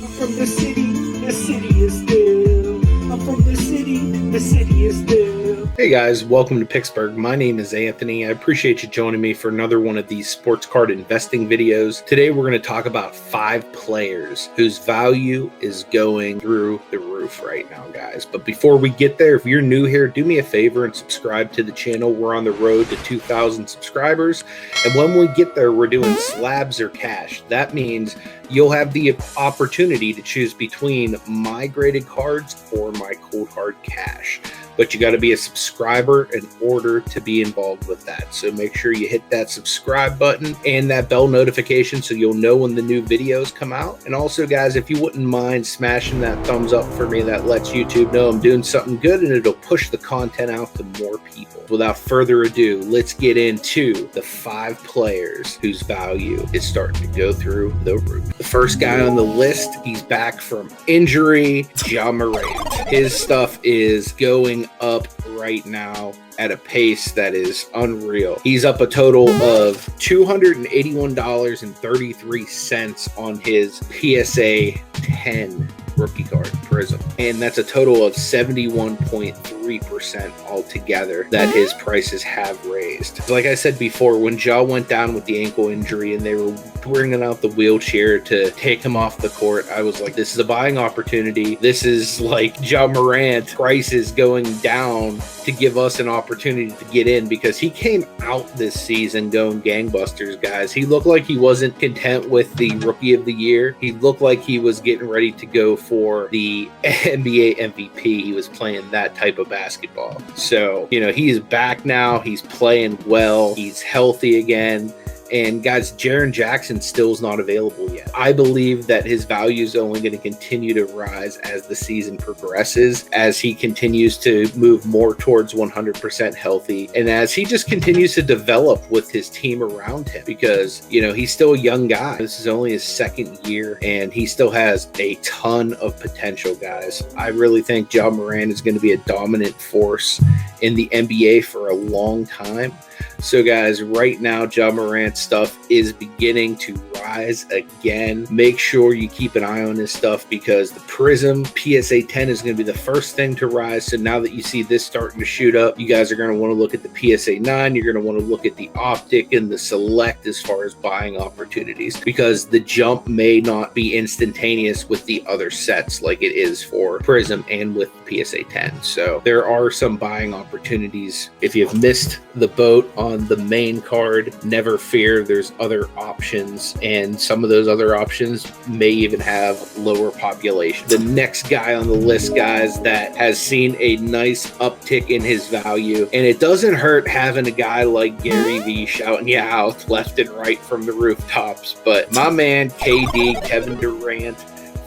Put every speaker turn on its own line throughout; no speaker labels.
I'm from the city is still. I'm from the city is still.
Hey guys, welcome to Picksburgh. My name is Anthony. I appreciate you joining me for another one of these sports card investing videos. Today we're going to talk about 5 players whose value is going through the roof right now, guys. But before we get there, if you're new here, do me a favor and subscribe to the channel. We're on the road to 2,000 subscribers. And when we get there, we're doing slabs or cash. That means you'll have the opportunity to choose between my graded cards or my cold hard cash. But you got to be a subscriber in order to be involved with that. So make sure you hit that subscribe button and that bell notification so you'll know when the new videos come out. And also, guys, if you wouldn't mind smashing that thumbs up for me, that lets YouTube know I'm doing something good and it'll push the content out to more people. Without further ado, let's get into the 5 players whose value is starting to go through the roof. The first guy on the list, he's back from injury, Ja Morant. His stuff is going up right now at a pace that is unreal. He's up a total of $281.33 on his PSA 10 rookie card Prism, and that's a total of 71.3% altogether that his prices have raised. Like I said before, when Ja went down with the ankle injury and they were bringing out the wheelchair to take him off the court, I was like, this is a buying opportunity. This is like Ja Morant prices going down to give us an opportunity to get in, because he came out this season going gangbusters, guys. He looked like he wasn't content with the rookie of the year. He looked like he was getting ready to go for the NBA MVP. He was playing that type of basketball. So, you know, he's back now. He's playing well. He's healthy again. And guys, Jaron Jackson still is not available yet. I believe that his value is only going to continue to rise as the season progresses, as he continues to move more towards 100% healthy, and as he just continues to develop with his team around him, because, you know, he's still a young guy. This is only his 2nd year, and he still has a ton of potential, guys. I really think Ja Morant is going to be a dominant force in the NBA for a long time. So guys, right now, Ja Morant's stuff is beginning to rise again. Make sure you keep an eye on this stuff, because the Prism PSA 10 is going to be the first thing to rise. So now that you see this starting to shoot up, you guys are going to want to look at the PSA 9. You're going to want to look at the Optic and the Select as far as buying opportunities, because the jump may not be instantaneous with the other sets like it is for Prism and with PSA 10. So there are some buying opportunities. If you've missed the boat on the main card, never fear, there's other options, and some of those other options may even have lower population. The next guy on the list, guys, that has seen a nice uptick in his value, and it doesn't hurt having a guy like Gary V shouting you out left and right from the rooftops, but my man KD, Kevin Durant,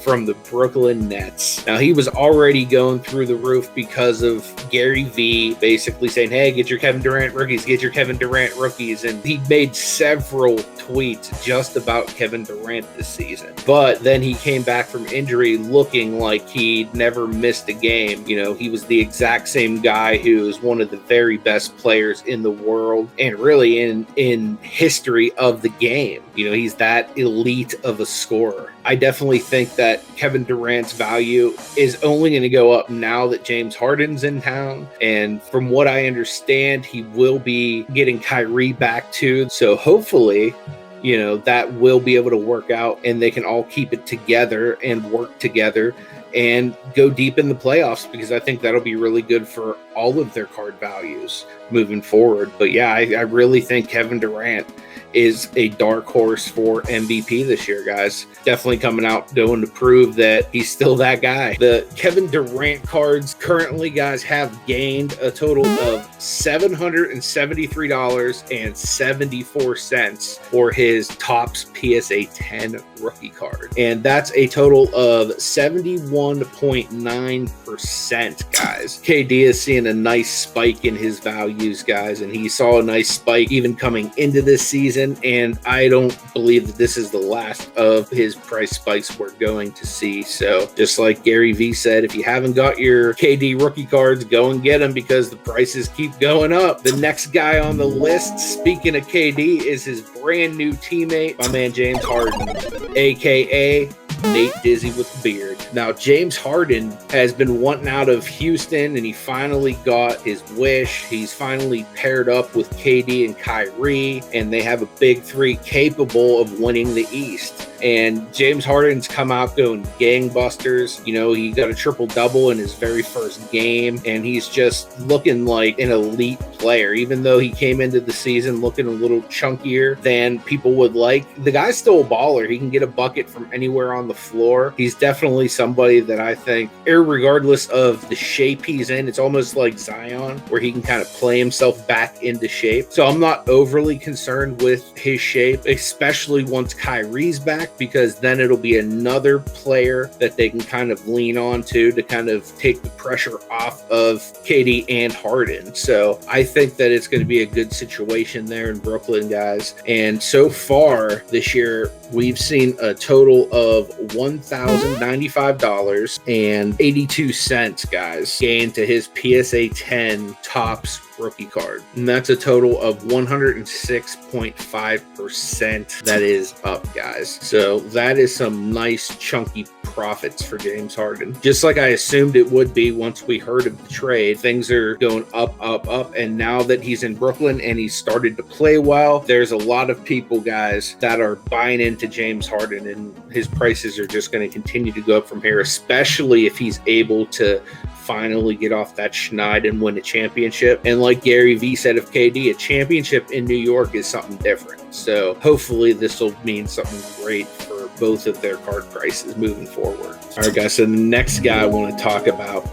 from the Brooklyn Nets. Now, he was already going through the roof because of Gary V basically saying, hey, get your Kevin Durant rookies, get your Kevin Durant rookies. And he made several tweets just about Kevin Durant this season. But then he came back from injury looking like he'd never missed a game. You know, he was the exact same guy who is one of the very best players in the world and really in history of the game. You know, he's that elite of a scorer. I definitely think that Kevin Durant's value is only going to go up now that James Harden's in town. And from what I understand, he will be getting Kyrie back too. So hopefully, you know, that will be able to work out and they can all keep it together and work together and go deep in the playoffs, because I think that'll be really good for all of their card values moving forward. But yeah, I really think Kevin Durant is a dark horse for MVP this year, guys. Definitely coming out doing to prove that he's still that guy. The Kevin Durant cards currently, guys, have gained a total of $773.74 for his Topps PSA 10 rookie card. And that's a total of 71.9%, guys. KD is seeing a nice spike in his values, guys, and he saw a nice spike even coming into this season. And I don't believe that this is the last of his price spikes we're going to see. So just like Gary V said, if you haven't got your KD rookie cards, go and get them, because the prices keep going up. The next guy on the list, speaking of KD, is his brand new teammate, my man James Harden, aka Nate Dizzy with the beard. Now, James Harden has been wanting out of Houston, and he finally got his wish. He's finally paired up with KD and Kyrie, and they have a big three capable of winning the East. And James Harden's come out going gangbusters. You know, he got a triple-double in his very first game, and he's just looking like an elite player. Even though he came into the season looking a little chunkier than people would like, the guy's still a baller. He can get a bucket from anywhere on the floor. He's definitely somebody that I think, irregardless of the shape he's in, it's almost like Zion, where he can kind of play himself back into shape. So I'm not overly concerned with his shape, especially once Kyrie's back, because then it'll be another player that they can kind of lean on to kind of take the pressure off of KD and Harden. So I think that it's going to be a good situation there in Brooklyn, guys. And so far this year, we've seen a total of $1,095.82, guys, gained to his PSA 10 Topps rookie card. And that's a total of 106.5% that is up, guys. So that is some nice chunky profits for James Harden. Just like I assumed it would be once we heard of the trade. Things are going up, up, up. And now that he's in Brooklyn and he's started to play well, there's a lot of people, guys, that are buying into James Harden, and his prices are just going to continue to go up from here, especially if he's able to finally get off that schneid and win a championship. And like Gary Vee said of KD, a championship in New York is something different. So hopefully this will mean something great for both of their card prices moving forward. All right, guys, so the next guy I want to talk about,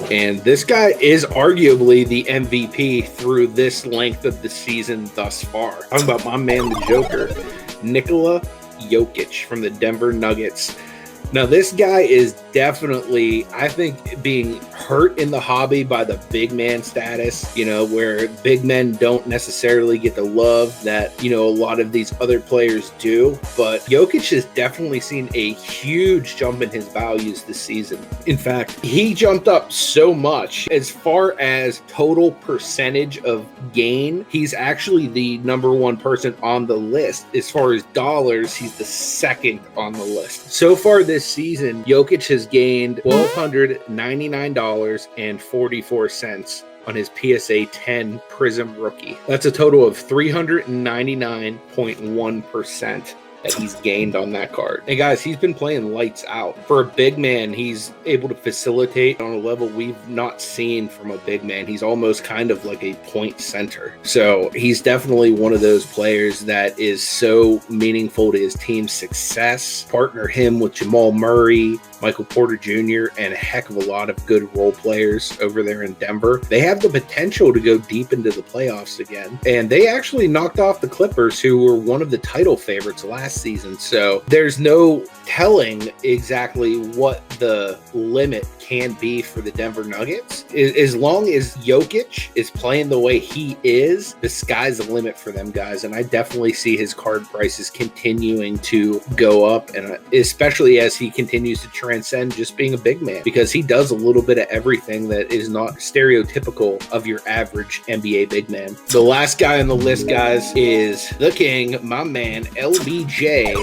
and this guy is arguably the MVP through this length of the season thus far. Talking about my man, the Joker, Nikola Jokic from the Denver Nuggets. Now, this guy is definitely, I think, being hurt in the hobby by the big man status, you know, where big men don't necessarily get the love that, you know, a lot of these other players do. But Jokic has definitely seen a huge jump in his values this season. In fact, he jumped up so much as far as total percentage of gain. He's actually the #1 person on the list. As far as dollars, he's the second on the list. So far this season, Jokic has gained $1,299.44 on his PSA 10 Prism rookie. That's a total of 399.1% that he's gained on that card. And guys, he's been playing lights out. For a big man, he's able to facilitate on a level we've not seen from a big man. He's almost kind of like a point center. So he's definitely one of those players that is so meaningful to his team's success. Partner him with Jamal Murray, Michael Porter Jr., and a heck of a lot of good role players over there in Denver. They have the potential to go deep into the playoffs again. And they actually knocked off the Clippers, who were one of the title favorites last season. So there's no telling exactly what the limit can be for the Denver Nuggets. As long as Jokic is playing the way he is, the sky's the limit for them, guys. And I definitely see his card prices continuing to go up, and especially as he continues to transcend just being a big man, because he does a little bit of everything that is not stereotypical of your average NBA big man. The last guy on the list, guys, is the king, my man, LBJ,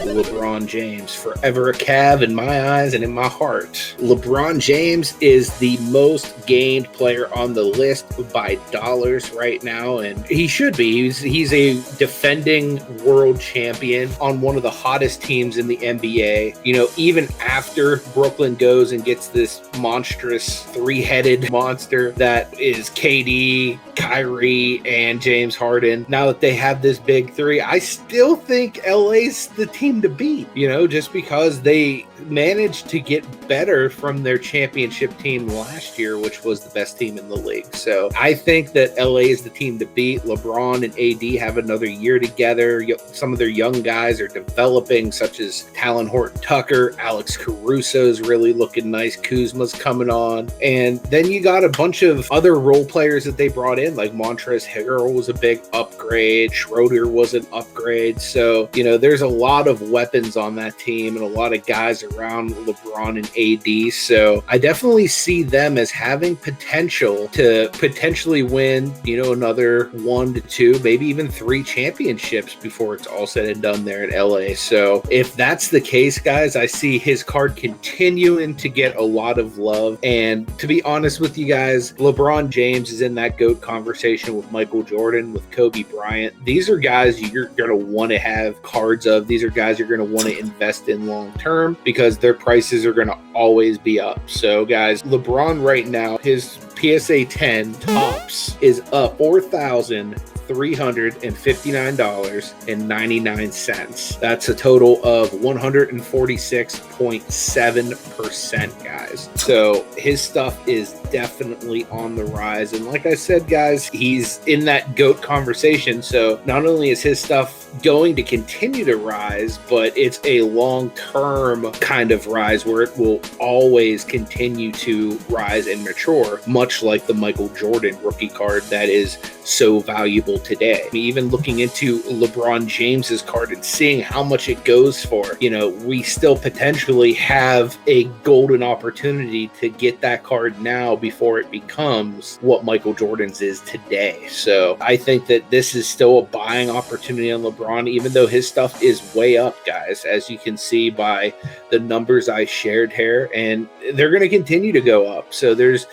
LeBron James. Forever a Cav in my eyes and in my heart. LeBron James is the most gained player on the list by dollars right now, and he should be. He's a defending world champion on one of the hottest teams in the NBA. You know, even after Brooklyn goes and gets this monstrous three-headed monster that is KD, Kyrie, and James Harden, now that they have this big three, I still think LA's the team to beat, you know, just because they managed to get better from their championship team last year, which was the best team in the league. So I think that LA is the team to beat. LeBron and AD have another year together. Some of their young guys are developing, such as Talon Horton-Tucker. Alex Caruso's really looking nice. Kuzma's coming on. And then you got a bunch of other role players that they brought in, like Montrezl Harrell was a big upgrade. upgrade. Schroeder was an upgrade. So, you know, there's a lot of weapons on that team and a lot of guys around LeBron and AD. So I definitely see them as having potential to potentially win, you know, another 1 to 2, maybe even 3 championships before it's all said and done there in LA. So if that's the case, guys, I see his card continuing to get a lot of love. And to be honest with you guys, LeBron James is in that GOAT conversation with Michael Jordan, with Kobe Bryant. These are guys you're going to want to have cards of. These are guys you're going to want to invest in long term because their prices are going to always be up. So guys, LeBron right now, his PSA 10 tops is up $4,359.99. That's a total of 146.7%, guys. So his stuff is definitely on the rise. And like I said, guys, he's in that GOAT conversation. So not only is his stuff going to continue to rise, but it's a long-term kind of rise where it will always continue to rise and mature, much like the Michael Jordan rookie card that is so valuable today. Even looking into LeBron James's card and seeing how much it goes for, you know, we still potentially have a golden opportunity to get that card now before it becomes what Michael Jordan's is today. So I think that this is still a buying opportunity on LeBron, even though his stuff is way up, guys, as you can see by the numbers I shared here, and they're going to continue to go up. So there's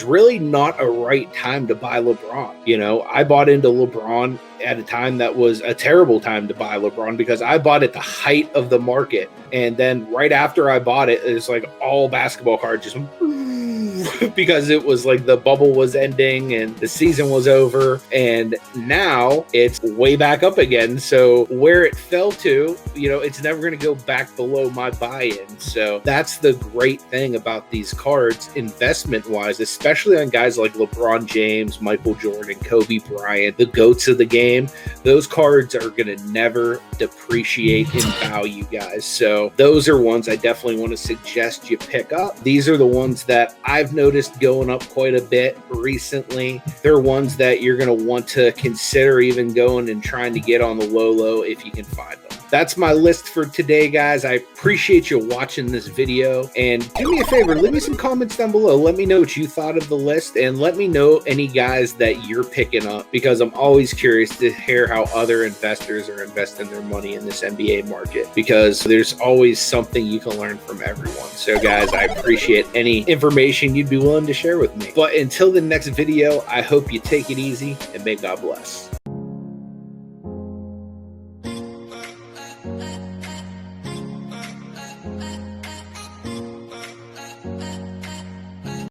really not a right time to buy LeBron. You know, I bought into LeBron at a time that was a terrible time to buy LeBron because I bought at the height of the market. And then right after I bought it, it's like all basketball cards just because it was like the bubble was ending and the season was over, and now it's way back up again. So where it fell to, you know, it's never going to go back below my buy-in. So that's the great thing about these cards investment wise, especially on guys like LeBron James, Michael Jordan, Kobe Bryant, the GOATs of the game. Those cards are going to never depreciate in value, guys. So those are ones I definitely want to suggest you pick up. These are the ones that I've noticed going up quite a bit recently. They're ones that you're going to want to consider even going and trying to get on the low if you can find them. That's my list for today, guys. I appreciate you watching this video, and do me a favor, leave me some comments down below. Let me know what you thought of the list, and let me know any guys that you're picking up, because I'm always curious to hear how other investors are investing their money in this NBA market, because there's always something you can learn from everyone. So guys, I appreciate any information you'd be willing to share with me. But until the next video, I hope you take it easy, and may God bless.